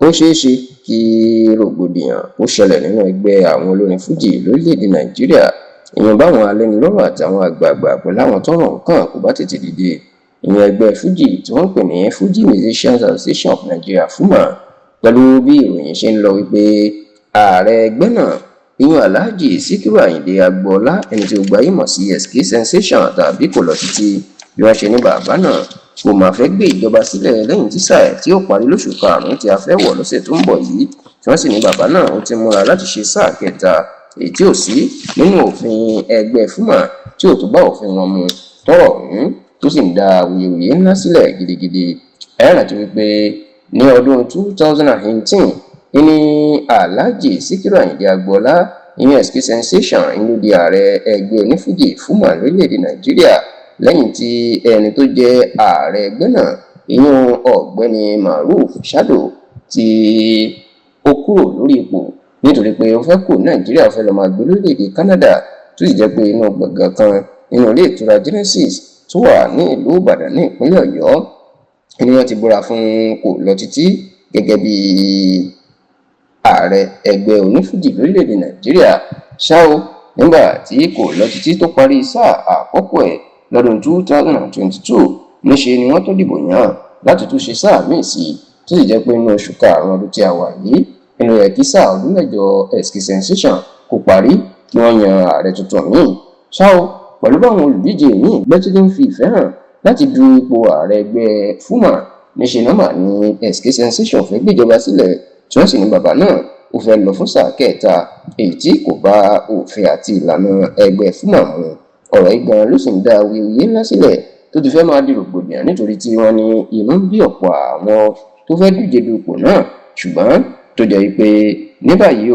ó ṣeé ṣe kí rògbòdìyàn ó ṣẹlẹ̀ nínú ẹgbẹ́ àwọn olórin fújì lórílẹ̀‐èdè nàìjíríà ìyẹn báwọn alẹ́nulọ́rọ̀ àtàwọn àgbààgbà pẹ̀lú àwọn tọ́rọ̀ kàn kò bá tètè dìde. ìyẹn ẹgbẹ́ fújì tí wọ́n ń pè ní Fuji Musicians Association of Nigeria FUMA, pẹ̀lú bí ìròyìn ṣe ń lọ wípé ààrẹ ẹgbẹ́ náà ìyẹn Alhaji Síkírù Àyìndé Agboola, ẹni tí ó gbajúmọ̀ sí SK Sensation tàbí kò lọ títí bí wọ́n ṣe ní bàbá náà kò máa fẹ́ gbé ìjọba sílẹ̀ lẹ́yìn tí sáà tí ó parí lóṣù karùn-ún tí a fẹ́ wọ̀ lọ́sẹ̀ tó ń bọ̀ yìí, tí wọ́n sì ní bàbá náà ó ti múra láti ṣe sáà kẹta, èyí tí ò sí nínú òfin ẹgbẹ́ FUMA tí ò tó bá òfin wọn mu, tọ́rọ̀ ọ̀hún tó sì ń da awuyewuye ńlá sílẹ̀ gidigidi. ẹ rántí wípé ní ọdún 2018 ní Alhaji Síkírù Àyìndé Agboola ìyẹn SK Sensation ìlú di ààrẹ ẹgbẹ́ onífújì FUMA lórílẹ̀‐èdè nàìjíríà lẹ́yìn tí ẹni tó jẹ́ ààrẹ ẹgbẹ́ náà ìyẹn ọ̀gbẹ́ni Maruf Shado tí ó kúrò lórí ipò nítorí pé ó fẹ́ kó nàìjíríà fẹ́ lọ́ọ́ máa gbé lórílẹ̀‐èdè Canada, tó sì jẹ́ pé inú gbọ̀ngàn kan nínú ilé ìtura Genesis tó wà ní ìlú Ìbàdàn ní ìpínlẹ̀ Ọ̀yọ́ ni wọ́n ti búra fún kò lọ títí gẹ́gẹ́ bí ààrẹ ẹgbẹ́ onífújì lórílẹ̀‐èdè nàìjíríà. ṣá o nígbà tí kò lọ títí tó parí sáà àkọ́kọ́ ẹ̀ lọ́dún 2022 níṣe ni wọ́n tó dìbò yàn láti tún ṣe sáà míì sí i, tó sì jẹ́ pé inú oṣù karùn-ún ọdún tí a wà yìí inú rẹ̀ kí sáà ọdún mẹ́jọ SK Sensation kò parí kí wọ́n yan ààrẹ tuntun míì. ṣá o pẹ̀lú báwọn olùdíje míì gbẹ́túndé ń fi ìfẹ́ hàn láti du ipò ààrẹ ẹgbẹ́ FUMA, níṣe nọ́mà ní SK Sensation fẹ́ gbéjọba sílẹ̀ tí wọ́n sì ní bàbá náà ó fẹ́ lọ fún sáà kẹta, èyí tí kò bá òfin àti ìlànà ẹgbẹ́ FUMA mu. ọ̀rọ̀ igan ló sì ń dá awuyewuye ńlá sílẹ̀ tó ti fẹ́ máa di rògbòdìyàn nítorí tí wọ́n ní inú ń bí ọ̀pọ̀ àwọn tó fẹ́ díje du ipò náà, ṣùgbọ́n tó jẹ́ pé ní báyìí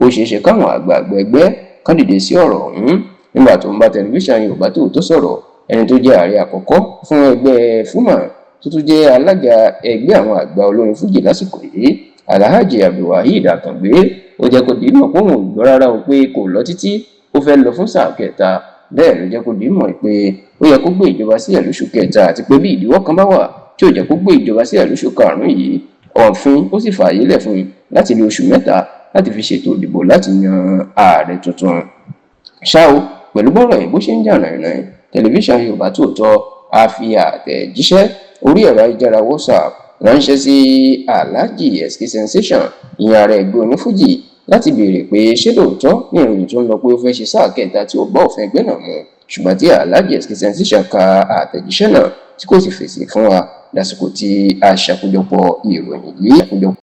ó ṣeé ṣe káwọn àgbààgbà ẹgbẹ́ kan dìde sí ọ̀rọ̀ ọ̀hún. nígbà tó ń bá tẹlifíṣàn Yorùbá Tòótọ́ sọ̀rọ̀, ẹni tó jẹ́ ààrẹ àkọ́kọ́ fún ẹgbẹ́ FUMA tó tún jẹ́ alága ẹgbẹ́ àwọn àgbà olórin fújì lásìkò yìí Alhaji Abdulwaheed Akàngbé ó jẹ́ kó di mọ̀ pé òun ò gbọ́ rárá o pé kò lọ títí ó fẹ́ lọ fún sáà kẹta. bẹ́ẹ̀ ló jẹ́ kó di mọ̀ pé ó yẹ kó gbé ìjọba sílẹ̀ lóṣù kẹta, àti pé bí ìdíwọ́ kan bá wà tí ò jẹ́ kó gbé ìjọba sílẹ̀ lóṣù karùn-ún yìí, òfin ó sì fààyè lẹ̀ fún un láti lo oṣù mẹ́ta láti fi ṣètò ìdìbò láti yan ààrẹ tuntun. ṣá o pẹ̀lú bọ́rọ̀ yìí bó ṣe ń jà nàìjíríà, tẹlifíṣàn Yorùbá Tòótọ́ á fi àtẹ̀jíṣẹ́ orí ẹ̀rọ ayélujára WhatsApp ránṣẹ́ sí Alhaji SK Sensation ìyẹn ààrẹ ẹgbẹ́ onífújì láti béèrè pé ṣé lóòótọ́ ní ìròyìn tó ń lọ pé ó fẹ́ ṣe sáà kẹta tí ò bá òfin ẹgbẹ́ náà mu, ṣùgbọ́n tí Alhaji SK Sensation ka àtẹ̀jíṣẹ́ náà tí kò sì fèsì fún wa lásìkò tí a ṣàkójọpọ̀ ìròyìn yìí.